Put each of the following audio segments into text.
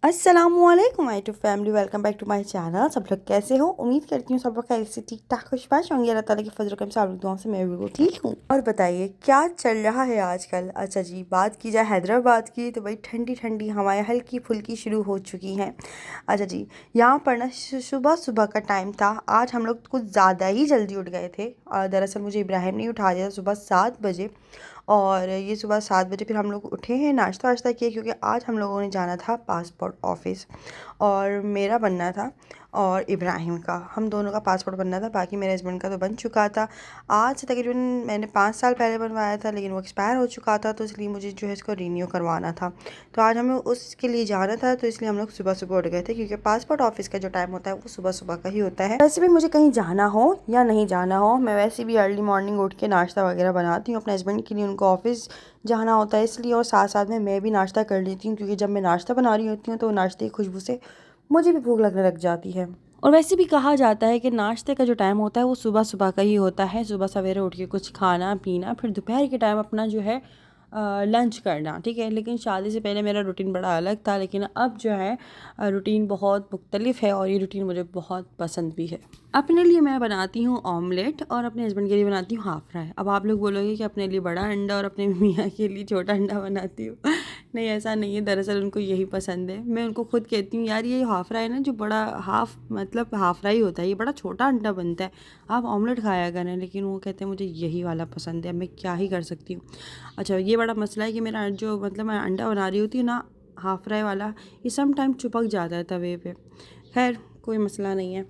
अस्सलामुअलैकुम my to family, welcome back to my channel. सब लोग कैसे हो? उम्मीद करती हूँ सब लोग खैर से ठीक ठाक खुशबाश होंगे। अल्लाह ताला की फजल करम से आप लोग दुआ से मैं बिल्कुल ठीक हूँ। और बताइए क्या चल रहा है आजकल? अच्छा जी, बात की जाए हैदराबाद की तो भाई ठंडी ठंडी हवाएं हल्की फुल्की शुरू हो चुकी हैं। अच्छा जी, यहाँ पर ना सुबह सुबह का टाइम था। आज हम लोग कुछ ज़्यादा ही जल्दी उठ गए थे और दरअसल मुझे इब्राहिम ने उठा दिया सुबह 7 बजे। और ये सुबह 7 बजे फिर हम लोग उठे हैं, नाश्ता वाश्ता किए, क्योंकि आज हम लोगों ने जाना था पासपोर्ट ऑफिस। और मेरा बनना था और इब्राहिम का, हम दोनों का पासपोर्ट बनना था। बाकी मेरे हस्बैंड का तो बन चुका था आज से तकरीबन। मैंने 5 साल पहले बनवाया था लेकिन वो एक्सपायर हो चुका था, तो इसलिए मुझे जो है इसको रीन्यू करवाना था। तो आज हमें उसके लिए जाना था, तो इसलिए हम लोग सुबह सुबह उठ गए थे, क्योंकि पासपोर्ट ऑफिस का जो टाइम होता है वो सुबह सुबह का ही होता है। वैसे भी मुझे कहीं जाना हो या नहीं जाना हो, मैं वैसे भी अर्ली मॉर्निंग उठ के नाश्ता वगैरह बनाती हूँ अपने हस्बैंड के लिए, उनको ऑफिस जाना होता है इसलिए। और साथ साथ में मैं भी नाश्ता कर लेती हूँ, क्योंकि जब मैं नाश्ता बना रही होती हूँ तो नाश्ते की खुशबू से मुझे भी भूख लगने लग जाती है। और वैसे भी कहा जाता है कि नाश्ते का जो टाइम होता है वो सुबह सुबह का ही होता है। सुबह सवेरे उठ के कुछ खाना पीना, फिर दोपहर के टाइम अपना जो है लंच करना, ठीक है। लेकिन शादी से पहले मेरा रूटीन बड़ा अलग था, लेकिन अब जो है रूटीन बहुत मुख्तलिफ है और ये रूटीन मुझे बहुत पसंद भी है। अपने लिए मैं बनाती हूँ ऑमलेट और अपने हस्बैंड के लिए बनाती हूँ हाफ फ्राई। अब आप लोग बोलोगे कि अपने लिए बड़ा अंडा और अपने मियाँ के लिए छोटा अंडा बनाती हूँ। नहीं, ऐसा नहीं है, दरअसल उनको यही पसंद है। मैं उनको खुद कहती हूँ यार ये हाफ फ्राई ना, जो बड़ा हाफ मतलब हाफ फ्राई होता है, ये बड़ा छोटा अंडा बनता है, आप ऑमलेट खाया करें। लेकिन वो कहते हैं मुझे यही वाला पसंद है, मैं क्या ही कर सकती हूँ। अच्छा, ये बड़ा मसला है कि मेरा जो मतलब मैं अंडा बना रही होती हूँ ना हाफ फ्राई वाला, ये सम टाइम चिपक जाता है तवे पे। खैर कोई मसला नहीं है।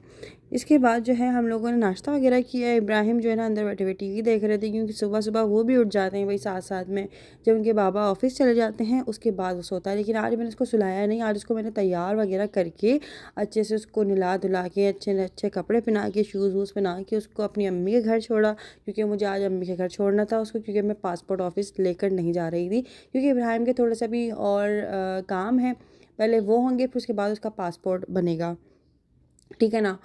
इसके बाद जो है हम लोगों ने नाश्ता वगैरह किया। इब्राहिम जो है ना अंदर बैठे हुए टीवी देख रहे थे, क्योंकि सुबह सुबह वो भी उठ जाते हैं भाई साथ साथ में। जब उनके बाबा ऑफिस चले जाते हैं उसके बाद वो सोता है। लेकिन आज मैंने उसको सुलाया नहीं, आज उसको मैंने तैयार वगैरह करके अच्छे से उसको नहला धुला के अच्छे अच्छे कपड़े पहना के शूज़ वूज़ पहना के उसको अपनी अम्मी के घर छोड़ा, क्योंकि मुझे आज अम्मी के घर छोड़ना था उसको, क्योंकि मैं पासपोर्ट ऑफिस लेकर नहीं जा रही थी। क्योंकि इब्राहिम के थोड़ा सा भी और काम है, पहले वो होंगे फिर उसके बाद उसका पासपोर्ट बनेगा, ठीक है ना।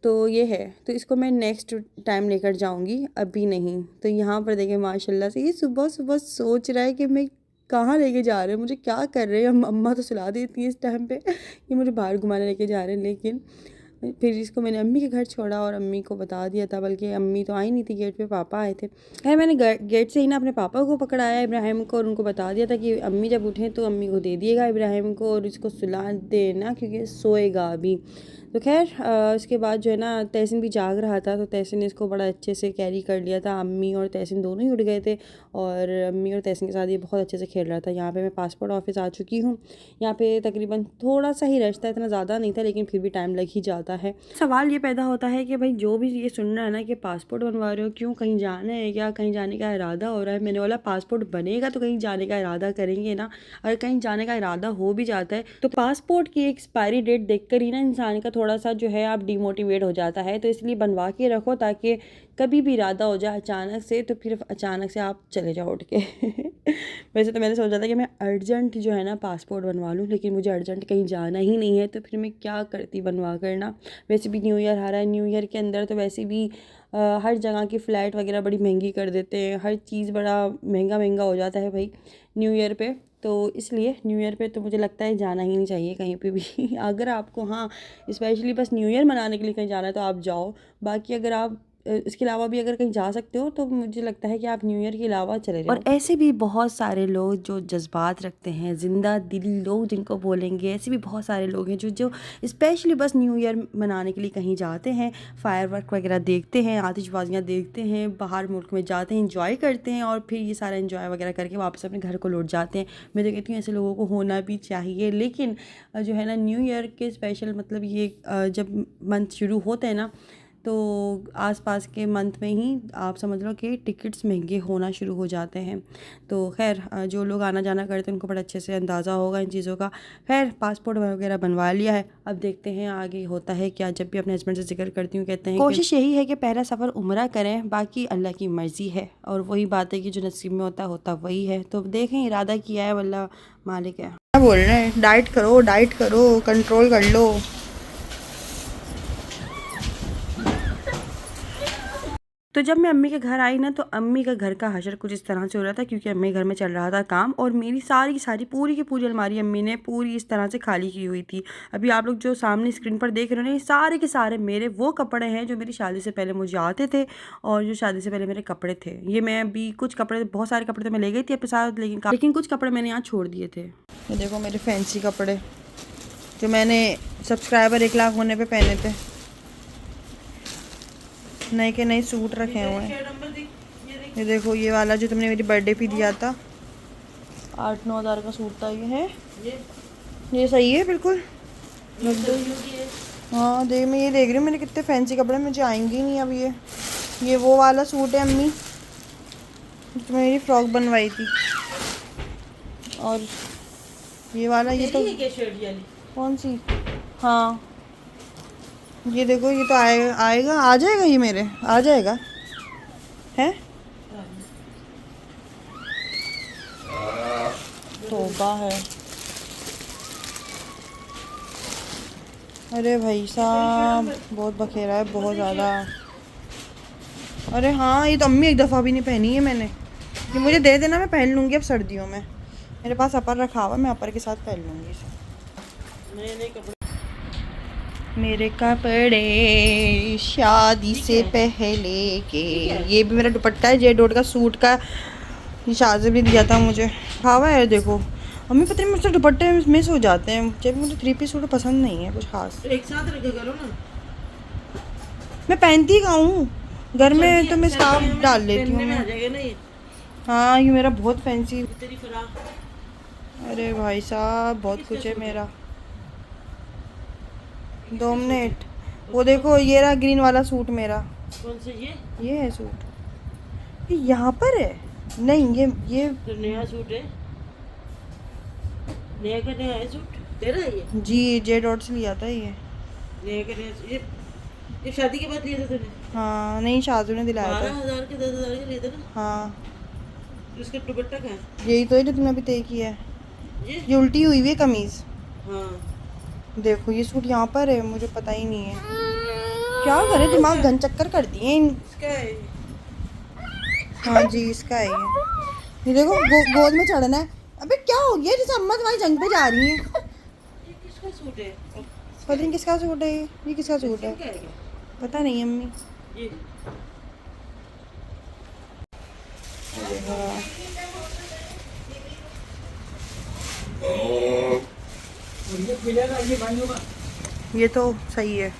तो ये है, तो इसको मैं नेक्स्ट टाइम लेकर जाऊंगी, अभी नहीं। तो यहाँ पर देखें माशाल्लाह से ये सुबह सुबह सोच रहा है कि मैं कहाँ लेके जा रहे हैं, मुझे क्या कर रहे हैं। अम्मा तो सुला देती हैं इस टाइम पे कि मुझे बाहर घुमाने लेके जा रहे हैं। लेकिन फिर इसको मैंने अम्मी के घर छोड़ा और अम्मी को बता दिया था, बल्कि अम्मी तो आई नहीं थी, गेट पे पापा आए थे। खैर मैंने गेट से ही ना अपने पापा को पकड़ाया इब्राहिम को, और उनको बता दिया था कि अम्मी जब उठें तो अम्मी को दे दिएगा इब्राहिम को और इसको सुला देना, क्योंकि सोएगा अभी। तो खैर इसके बाद जो है ना तहसीन भी जाग रहा था, तो तहसीन ने इसको बड़ा अच्छे से कैरी कर लिया था। अम्मी और तहसीन दोनों ही उठ गए थे और अम्मी और तहसीन के साथ ये बहुत अच्छे से खेल रहा था। यहाँ पे मैं पासपोर्ट ऑफिस आ चुकी हूँ। यहाँ पे तकरीबन थोड़ा सा ही रश था, इतना ज़्यादा नहीं था, लेकिन फिर भी टाइम लग ही जाता है। सवाल ये पैदा होता है कि भाई जो भी ये सुन रहा है ना कि पासपोर्ट बनवा रहे हो, क्यों, कहीं जाना है क्या, कहीं जाने का इरादा हो रहा है? मैंने बोला पासपोर्ट बनेगा तो कहीं जाने का इरादा करेंगे ना। अगर कहीं जाने का इरादा हो भी जाता है तो पासपोर्ट की एक्सपायरी डेट देखकर ही ना इंसान का थोड़ा सा जो है आप डिमोटिवेट हो जाता है। तो इसलिए बनवा के रखो, ताकि कभी भी इरादा हो जाए अचानक से तो फिर अचानक से आप चले जाओ उठ के। वैसे तो मैंने सोचा था कि मैं अर्जेंट जो है ना पासपोर्ट बनवा लूँ, लेकिन मुझे अर्जेंट कहीं जाना ही नहीं है, तो फिर मैं क्या करती बनवा करना। वैसे भी न्यू ईयर आ रहा है, न्यू ईयर के अंदर तो वैसे भी हर जगह की फ़्लाइट वगैरह बड़ी महंगी कर देते हैं, हर चीज़ बड़ा महंगा महंगा हो जाता है भाई न्यू ईयर पे। तो इसलिए न्यू ईयर पे तो मुझे लगता है जाना ही नहीं चाहिए कहीं पे भी। अगर आपको हाँ स्पेशली बस न्यू ईयर मनाने के लिए कहीं जाना है तो आप जाओ। बाकी अगर आप इसके अलावा भी अगर कहीं जा सकते हो तो मुझे लगता है कि आप न्यू ईयर के अलावा चले जाओ। और ऐसे भी बहुत सारे लोग जो जज्बात रखते हैं, ज़िंदा दिली लोग जिनको बोलेंगे, ऐसे भी बहुत सारे लोग हैं जो जो स्पेशली बस न्यू ईयर मनाने के लिए कहीं जाते हैं, फायरवर्क वगैरह देखते हैं, आतिशबाजियाँ देखते हैं, बाहर मुल्क में जाते हैं, इंजॉय करते हैं और फिर ये सारा इंजॉय वगैरह करके वापस अपने घर को लौट जाते हैं। मैं तो कहती हूँ ऐसे लोगों को होना भी चाहिए। लेकिन जो है ना न्यू ईयर के स्पेशल मतलब ये जब मंथ शुरू होते हैं ना, तो आसपास के मंथ में ही आप समझ लो कि टिकट्स महंगे होना शुरू हो जाते हैं। तो खैर जो लोग आना जाना करते हैं उनको बड़ा अच्छे से अंदाज़ा होगा इन चीज़ों का। खैर पासपोर्ट वगैरह बनवा लिया है, अब देखते हैं आगे होता है क्या। जब भी अपने हस्बैंड से जिक्र करती हूँ कहते हैं कोशिश यही है कि पहला सफ़र उम्रा करें, बाकी अल्लाह की मर्ज़ी है। और वही बात है कि जो नसीब में होता होता वही है। तो देखें, इरादा किया है, वल्लाह मालिक है। क्या बोल रहे हैं, डाइट करो, कंट्रोल कर लो। तो तो जब मैं अम्मी के घर आई ना, तो अम्मी का घर का हशर कुछ इस तरह से हो रहा था, क्योंकि अम्मी घर में चल रहा था काम, और मेरी सारी की सारी पूरी की पूरी अलमारी अम्मी ने पूरी इस तरह से खाली की हुई थी। अभी आप लोग जो सामने स्क्रीन पर देख रहे हो ना, ये सारे के सारे मेरे वो कपड़े हैं जो मेरी शादी से पहले मुझे आते थे, और जो शादी से पहले मेरे कपड़े थे। ये मैं अभी कुछ कपड़े, बहुत सारे कपड़े तो मैं ले गई थी अपने साथ, लेकिन कुछ कपड़े मैंने यहाँ छोड़ दिए थे। ये देखो मेरे फैंसी कपड़े जो मैंने सब्सक्राइबर 1 लाख होने पे पहने थे। नए के नए सूट रखे हुए हैं। ये देखो ये वाला जो तुमने मेरी बर्थडे पे दिया था, 8-9 हज़ार का सूट था। ये है, ये सही है बिल्कुल। हाँ देख, मैं ये देख रही हूँ मेरे कितने फैंसी कपड़े मुझे आएंगे ही नहीं अब। ये वो वाला सूट है अम्मी, तो मेरी फ्रॉक बनवाई थी। और ये वाला, ये तो कौन सी, हाँ ये देखो, ये तो आएगा आ जाएगा, ये मेरे आ जाएगा है। तौबा है। अरे भाई साहब बहुत बखेरा है, बहुत ज़्यादा। अरे हाँ, ये तो अम्मी एक दफ़ा भी नहीं पहनी है मैंने। ये मुझे दे देना, मैं पहन लूँगी अब सर्दियों में। मेरे पास अपर रखा हुआ, मैं अपर के साथ पहन लूँगी इसे। मेरे कपड़े शादी से पहले के, ये भी मेरा दुपट्टा है जे डॉट का सूट का, ये शादी भी दिया था मुझे। खावा है देखो अम्मी, पता नहीं मुझसे दुपट्टे मिस हो जाते हैं, जब मुझे 3 पीस सूट पसंद नहीं है कुछ खास। एक साथ रखे करो ना, मैं पहनती कहाँ हूँ घर में, तो मैं स्कार्फ डाल लेती हूँ मैं। हाँ ये मेरा बहुत फैंसी। अरे भाई साहब बहुत कुछ है मेरा। 2 मिनट, वो देखो ये रहा ग्रीन वाला सूट मेरा। कौन सा ये है सूट, ये यहाँ पर है। नहीं ये तो नया सूट है, नया का नया है सूट तेरा है ये। जी जे डॉट से लिया था ये नया का नया। ये शादी के बाद लिया था तूने? हाँ नहीं, शादी ने दिलाया था। 12,000 के 10,000 के लिए था ना। हाँ इसका दुपट्टा कहाँ है? यही तो है जो तुमने अभी तय किया है, ये उल्टी हुई हुई है कमीज। हाँ देखो ये सूट यहाँ पर है, मुझे पता ही नहीं है क्या करे, दिमाग घन चक्कर कर दिए इसका है। हाँ जी इसका है ये देखो गोद में चढ़ना है। अबे क्या हो गया, जैसे अम्मा तुम्हारी जंग पे जा रही है। ये किसका सूट है? पता नहीं किसका सूट है ये किसका सूट है, पता नहीं अम्मी। ये तो सही है,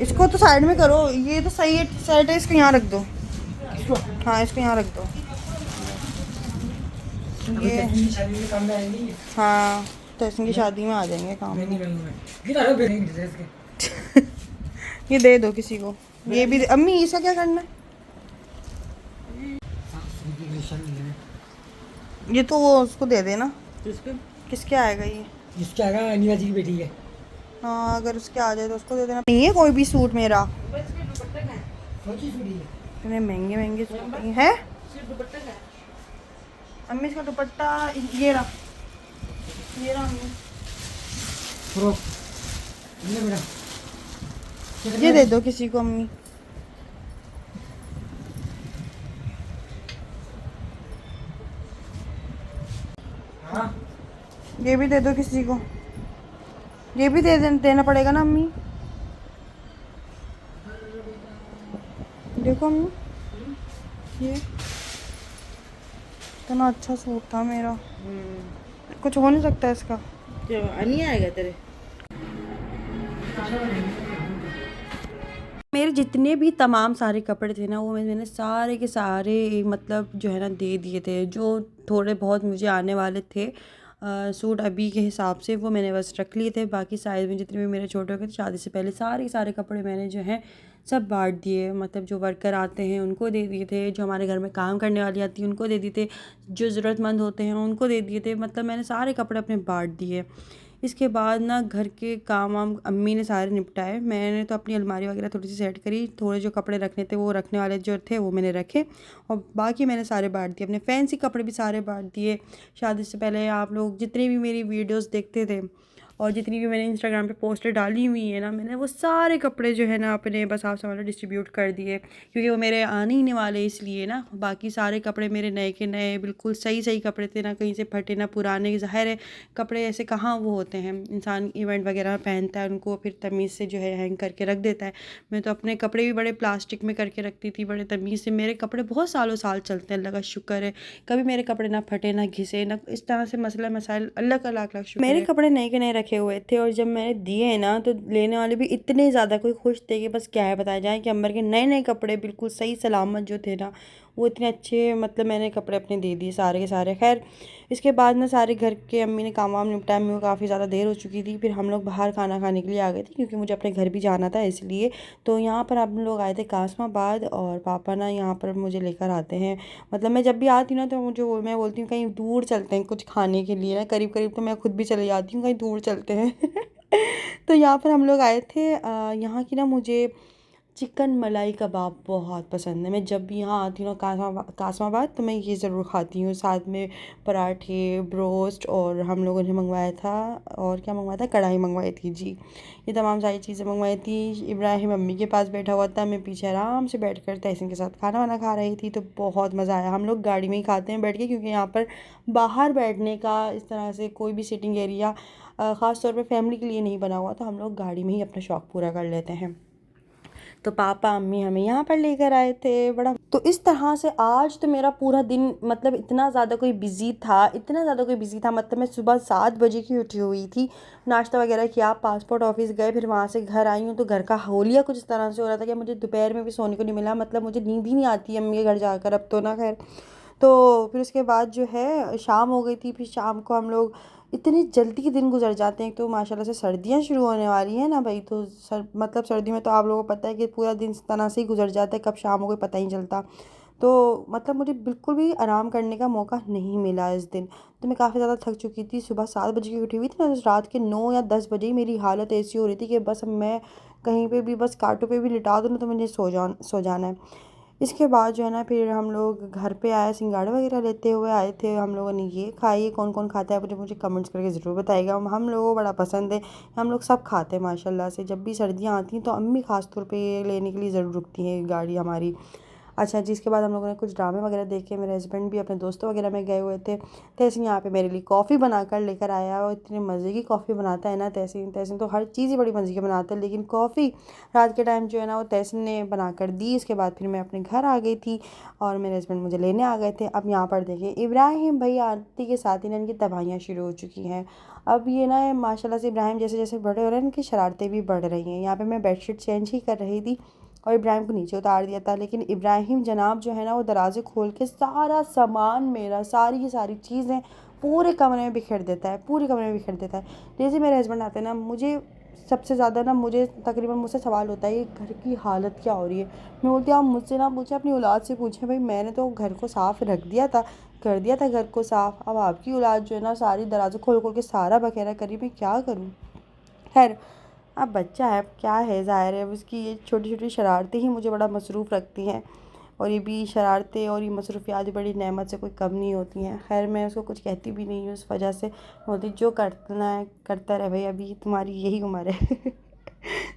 इसको तो साइड में करो, ये तो सही है सेट है, इसको यहाँ रख दो। हाँ इसको यहाँ रख दो ये। हाँ तो इसकी शादी में आ जाएंगे काम। ये दे दो किसी को, ये भी अम्मी इसका क्या करना है? ये तो वो उसको दे देना। किसके आएगा ये? इसके आएगा अनिया जी की बेटी है। हाँ अगर उसके आ जाए तो उसको दे देना। नहीं है कोई भी सूट मेरा, इतने महंगे महंगे सूट है। अम्मी इसका दुपट्टा ये रहा अम्मी, ये दे दो किसी को अम्मी। हाँ? ये भी दे दो किसी को, ये भी देना पड़ेगा ना अम्मी। देखो अम्मी ये इतना अच्छा सूट था मेरा, कुछ हो नहीं सकता इसका। क्या नहीं आएगा तेरे? मेरे जितने भी तमाम सारे कपड़े थे ना, वो मैंने सारे के सारे मतलब जो है ना दे दिए थे। जो थोड़े बहुत मुझे आने वाले थे सूट अभी के हिसाब से, वो मैंने बस रख लिए थे। बाकी साइज़ में जितने भी मेरे छोटे हो गए थे शादी से पहले, सारे के सारे कपड़े मैंने जो हैं सब बांट दिए। मतलब जो वर्कर आते हैं उनको दे दिए थे, जो हमारे घर में काम करने वाली आती है उनको दे दिए थे, जो ज़रूरतमंद होते हैं उनको दे दिए थे। मतलब मैंने सारे कपड़े अपने बांट दिए। इसके बाद ना घर के काम वाम अम्मी ने सारे निपटाए। मैंने तो अपनी अलमारी वगैरह थोड़ी सी सेट करी, थोड़े जो कपड़े रखने थे वो रखने वाले जो थे वो मैंने रखे, और बाकी मैंने सारे बांट दिए। अपने फैंसी कपड़े भी सारे बांट दिए। शादी से पहले आप लोग जितनी भी मेरी वीडियोस देखते थे और जितनी भी मैंने इंस्टाग्राम पे पोस्टर डाली हुई है ना, मैंने वो सारे कपड़े जो है ना अपने बस आप समझ लो डिस्ट्रीब्यूट कर दिए, क्योंकि वो मेरे आने ही नहीं वाले इसलिए ना। बाकी सारे कपड़े मेरे नए के नए बिल्कुल सही सही कपड़े थे, ना कहीं से फटे ना पुराने। ज़ाहिर है कपड़े ऐसे कहाँ वो होते हैं, इंसान इवेंट वगैरह में पहनता है उनको फिर तमीज़ से जो है हैंग करके रख देता है। मैं तो अपने कपड़े भी बड़े प्लास्टिक में करके रखती थी, बड़े तमीज़ से। मेरे कपड़े बहुत सालों साल चलते हैं, अल्लाह का शुक्र है। कभी मेरे कपड़े ना फटे ना घिसे ना इस तरह से मसला मसाइल, अल्लाह का लाख लाख शुक्र है। मेरे कपड़े नए के नए रखे हुए थे और जब मैंने दिए ना तो लेने वाले भी इतने ज़्यादा कोई खुश थे कि बस क्या है बताया जाए, कि अंबर के नए नए कपड़े बिल्कुल सही सलामत जो थे ना वो इतने अच्छे, मतलब मैंने कपड़े अपने दे दिए सारे के सारे। खैर इसके बाद ना सारे घर के अम्मी ने काम वाम निपटाया, अम्मी को काफ़ी ज़्यादा देर हो चुकी थी। फिर हम लोग बाहर खाना खाने के लिए आ गए थे क्योंकि मुझे अपने घर भी जाना था इसलिए। तो यहाँ पर हम लोग आए थे कासमाबाद और पापा ना यहाँ पर मुझे लेकर आते हैं। मतलब मैं जब भी आती हूँ ना तो मुझे मैं बोलती हूँ कहीं दूर चलते हैं कुछ खाने के लिए ना, करीब करीब तो मैं खुद भी चली जाती हूँ, कहीं दूर चलते हैं। तो यहाँ पर हम लोग आए थे। यहाँ की ना मुझे चिकन मलाई कबाब बहुत पसंद है। मैं जब भी यहाँ आती हूँ ना कासमाबाद तो मैं ये ज़रूर खाती हूँ, साथ में पराठे, ब्रोस्ट, और हम लोगों ने मंगवाया था, और क्या मंगवाया था, कढ़ाई मंगवाई थी जी। ये तमाम सारी चीज़ें मंगवाई थी। इब्राहिम मम्मी के पास बैठा हुआ था, मैं पीछे आराम से बैठ कर तहसीन के साथ खाना वाना खा रही थी। तो बहुत मज़ा आया। हम लोग गाड़ी में ही खाते हैं बैठ के, क्योंकि यहाँ पर बाहर बैठने का इस तरह से कोई भी सिटिंग एरिया ख़ास तौर पर फैमिली के लिए नहीं बना हुआ, तो हम लोग गाड़ी में ही अपना शौक़ पूरा कर लेते हैं। तो पापा अम्मी हमें यहाँ पर लेकर आए थे। बड़ा तो इस तरह से आज तो मेरा पूरा दिन मतलब इतना ज़्यादा कोई बिज़ी था, इतना ज़्यादा कोई बिज़ी था, मतलब मैं सुबह 7 बजे की उठी हुई थी, नाश्ता वगैरह किया, पासपोर्ट ऑफिस गए, फिर वहाँ से घर आई हूँ। तो घर का होलिया कुछ इस तरह से हो रहा था कि मुझे दोपहर में भी सोने को नहीं मिला, मतलब मुझे नींद ही नहीं आती है अम्मी के घर जाकर अब तो ना। खैर तो फिर उसके बाद जो है शाम हो गई थी। फिर शाम को हम लोग, इतनी जल्दी के दिन गुजर जाते हैं। तो माशाल्लाह से सर्दियाँ शुरू होने वाली हैं ना भाई, तो मतलब सर्दी में तो आप लोगों को पता है कि पूरा दिन इस तरह से ही गुजर जाता है, कब शाम हो गई पता ही नहीं चलता। तो मतलब मुझे बिल्कुल भी आराम करने का मौका नहीं मिला इस दिन। तो मैं काफ़ी ज़्यादा थक चुकी थी, सुबह 7 बजे की उठी हुई थी ना, तो रात के 9 या 10 बजे ही मेरी हालत ऐसी हो रही थी कि बस अब मैं कहीं पे भी बस कांटों पे भी लिटा दूँ ना तो मुझे सो जाना है। इसके बाद जो है ना फिर हम लोग घर पे आए, सिंगाड़े वगैरह लेते हुए आए थे। हम लोगों ने ये खाई, कौन कौन खाता है मुझे मुझे कमेंट्स करके ज़रूर बताइएगा। हम लोगों को बड़ा पसंद है, हम लोग सब खाते हैं माशाल्लाह से। जब भी सर्दियाँ आती हैं तो अम्मी ख़ास तौर पे लेने के लिए ज़रूर रुकती हैं गाड़ी हमारी। अच्छा जी, इसके बाद हम लोगों ने कुछ ड्रामे वगैरह देखे। मेरे हस्बैंड भी अपने दोस्तों वगैरह में गए हुए थे। तहसीन यहाँ पे मेरे लिए कॉफ़ी बना कर लेकर आया, और इतने मज़े की कॉफ़ी बनाता है ना तहसीन। तहसीन तो हर चीज़ ही बड़ी मज़े की बनाता है, लेकिन कॉफ़ी रात के टाइम जो है ना वो तहसीन ने बना कर दी। इसके बाद फिर मैं अपने घर आ गई थी और मेरे हस्बैंड मुझे लेने आ गए थे। अब यहाँ पर देखिए इब्राहिम भाई आरती के साथ ही ना इनकी तबाहियाँ शुरू हो चुकी हैं। अब ये ना माशाल्लाह से इब्राहिम जैसे जैसे बड़े हो रहे हैं इनकी शरारतें भी बढ़ रही हैं। यहाँ पे मैं बेडशीट चेंज ही कर रही थी और इब्राहिम को नीचे उतार दिया था, लेकिन इब्राहिम जनाब जो है ना वो दरवाजे खोल के सारा सामान मेरा, सारी की सारी चीज़ें पूरे कमरे में बिखेर देता है, पूरे कमरे में बिखेर देता है। जैसे मेरे हस्बैंड आते हैं ना, मुझे सबसे ज़्यादा ना तकरीबन मुझसे सवाल होता है ये घर की हालत क्या हो रही है। मैं बोलती हूँ आप मुझसे ना पूछें, अपनी औलाद से पूछें। भाई मैंने तो घर को साफ़ रख दिया था, कर दिया था घर को साफ़। अब आपकी औलाद जो है ना सारी दरवाजे खोल खोल के सारा बखेरा करी, मैं क्या करूँ। खैर अब बच्चा है, अब क्या है, ज़ाहिर है उसकी ये छोटी छोटी शरारतें ही मुझे बड़ा मसरूफ़ रखती हैं, और ये भी शरारतें और ये मसरूफियात भी बड़ी नेमत से कोई कम नहीं होती हैं। खैर मैं उसको कुछ कहती भी नहीं हूँ उस वजह से, बोलती जो करना है करता रहे भाई, अभी तुम्हारी यही उम्र है।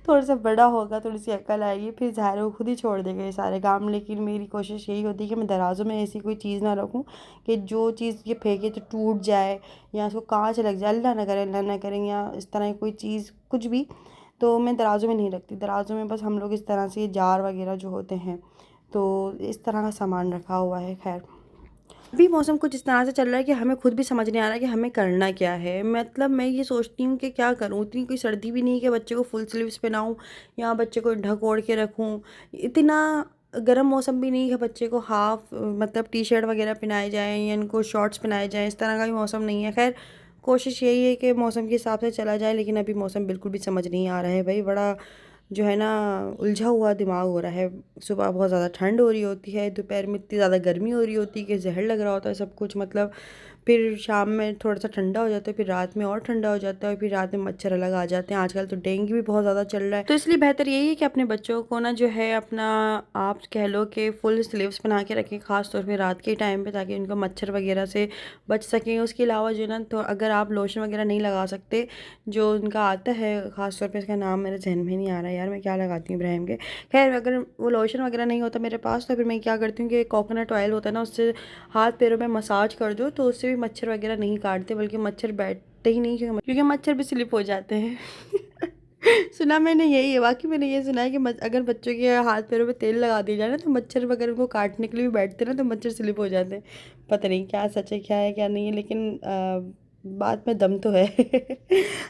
थोड़ा सा बड़ा होगा, थोड़ी सी अक्ल आएगी, फिर ज़ाहिर है वो खुद ही छोड़ देगा ये सारे काम। लेकिन मेरी कोशिश यही होती है कि मैं दराज़ों में ऐसी कोई चीज़ ना रखूँ कि जो चीज़ ये फेंके तो टूट जाए या उसको कांच लग जाए, अल्लाह ना करे, अल्लाह ना करें, या इस तरह की कोई चीज़ कुछ भी। तो मैं दराज़ों में नहीं रखती। दराज़ों में बस हम लोग इस तरह से जार वगैरह जो होते हैं, तो इस तरह का सामान रखा हुआ है। खैर अभी मौसम कुछ इस तरह से चल रहा है कि हमें खुद भी समझ नहीं आ रहा है कि हमें करना क्या है। मतलब मैं ये सोचती हूँ कि क्या करूँ, इतनी कोई सर्दी भी नहीं है कि बच्चे को फुल स्लीव्स पहनाऊँ या बच्चे को ढक ओढ़ के रखूँ। इतना गर्म मौसम भी नहीं है बच्चे को हाफ मतलब टी शर्ट वगैरह पहनाए जाएँ या इनको शॉर्ट्स पहनाए जाएँ, इस तरह का भी मौसम नहीं है। खैर कोशिश यही है कि मौसम के हिसाब से चला जाए, लेकिन अभी मौसम बिल्कुल भी समझ नहीं आ रहा है भाई। बड़ा जो है ना उलझा हुआ दिमाग हो रहा है। सुबह बहुत ज़्यादा ठंड हो रही होती है, दोपहर में इतनी ज़्यादा गर्मी हो रही होती है कि जहर लग रहा होता है सब कुछ, मतलब फिर शाम में थोड़ा सा ठंडा हो जाता है, फिर रात में और ठंडा हो जाता है, और फिर रात में मच्छर अलग आ जाते हैं। आजकल तो डेंगू भी बहुत ज़्यादा चल रहा है, तो इसलिए बेहतर यही है कि अपने बच्चों को ना जो है अपना, आप कह लो कि फुल स्लीव्स बना के रखें, ख़ास तौर पे रात के टाइम पे, ताकि उनको मच्छर वगैरह से बच सकें। उसके अलावा जो ना, तो अगर आप लोशन वगैरह नहीं लगा सकते, जो उनका आता है, ख़ास तौर पे इसका नाम मेरे जहन में नहीं आ रहा यार, मैं क्या लगाती हूँ इब्राहिम के, खैर अगर वो लोशन वगैरह नहीं होता मेरे पास, तो फिर मैं क्या करती हूँ कि कोकोनट ऑयल होता है ना, उससे हाथ पैरों में मसाज कर दो, तो उससे भी मच्छर वगैरह नहीं काटते, बल्कि मच्छर बैठते ही नहीं, क्योंकि मच्छर भी स्लिप हो जाते हैं। सुना मैंने यही है, बाकी मैंने ये सुना है कि अगर बच्चों के हाथ पैरों में तेल लगा दिया जाए ना, तो मच्छर वगैरह उनको काटने के लिए भी बैठते हैं ना, तो मच्छर स्लिप हो जाते हैं। पता नहीं क्या सच है क्या है क्या नहीं है, लेकिन बात में दम तो है।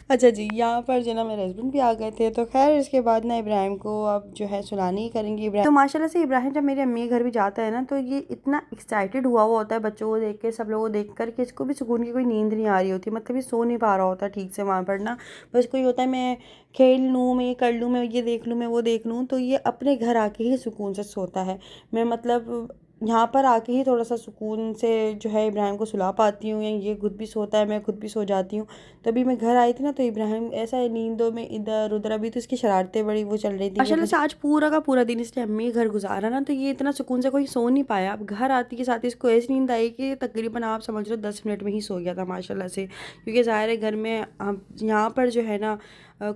अच्छा जी, यहाँ पर जो ना मेरे हस्बैंड भी आ गए थे, तो खैर इसके बाद ना इब्राहिम को अब जो है सुलानी ही करेंगे। इब्राहिम तो माशाल्लाह से इब्राहिम जब मेरी अम्मी के घर भी जाता है ना, तो ये इतना एक्साइटेड हुआ होता है बच्चों को देख के, सब लोगों को देख कर, कि इसको भी सुकून की कोई नींद नहीं आ रही होती, मतलब ये सो नहीं पा रहा होता ठीक से वहाँ पर ना। बस कोई होता है मैं खेल लूँ, मैं ये कर लूँ, मैं ये देख लूँ, मैं वो देख लूँ, तो ये अपने घर आके ही सुकून से सोता है। मैं मतलब यहाँ पर आके ही थोड़ा सा सुकून से जो है इब्राहिम को सुला पाती हूँ, या ये खुद भी सोता है, मैं खुद भी सो जाती हूँ। तभी मैं घर आई थी ना, तो इब्राहिम ऐसा नींदों में इधर उधर, अभी तो इसकी शरारतें बड़ी वो चल रही थी माशाल्लाह से। आज पूरा का पूरा दिन इसने अम्मी के घर गुजारा ना, तो ये इतना सुकून से कोई सो नहीं पाया। अब घर आती के साथ ही इसको ऐसी नींद आई कि तकरीबन आप समझ लो 10 मिनट में ही सो गया था माशाल्लाह से, क्योंकि ज़ाहिर है घर में हम यहाँ पर जो है ना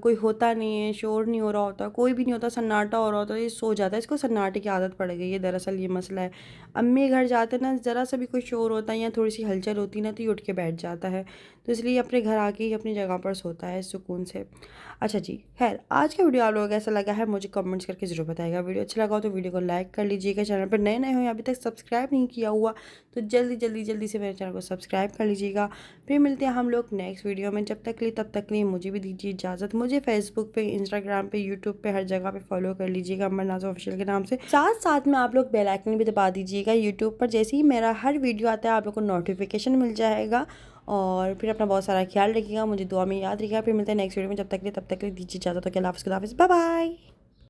कोई होता नहीं है, शोर नहीं हो रहा होता, कोई भी नहीं होता, सन्नाटा हो रहा होता, ये सो जाता है। इसको सन्नाटे की आदत पड़ गई है, दरअसल ये मसला है। अम्मी घर जाते ना, ज़रा सा भी कोई शोर होता है या थोड़ी सी हलचल होती ना, तो ये उठ के बैठ जाता है, तो इसलिए अपने घर आके ही अपनी जगह पर सोता है सुकून से। अच्छा जी, खैर आज का वीडियो आप लोगों को कैसा लगा है मुझे कमेंट्स करके ज़रूर बताइएगा। वीडियो अच्छा लगा हो तो वीडियो को लाइक कर लीजिएगा, चैनल पर नए नए हो या अभी तक सब्सक्राइब नहीं किया हुआ, तो जल्दी से मेरे चैनल को सब्सक्राइब कर लीजिएगा। फिर मिलते हैं हम लोग नेक्स्ट वीडियो में, जब तक लिए तब तक लिए मुझे भी दीजिए इजाज़त। मुझे फेसबुक पे, इंस्टाग्राम पे, यूट्यूब पे, हर जगह पे फॉलो कर लीजिएगा अमर नाज ऑफिशियल के नाम से। साथ साथ में आप लोग बेल आइकन भी दबा दीजिएगा यूट्यूब पर, जैसे ही मेरा हर वीडियो आता है आप लोग को नोटिफिकेशन मिल जाएगा। और फिर अपना बहुत सारा ख्याल रखिएगा, मुझे दुआ में याद रखिएगा। फिर मिलते हैं नेक्स्ट वीडियो में, जब तक लिए तब तक लिए दीजिए इजाज़त। तो अल्लाह हाफ़िज़, बाय बाय।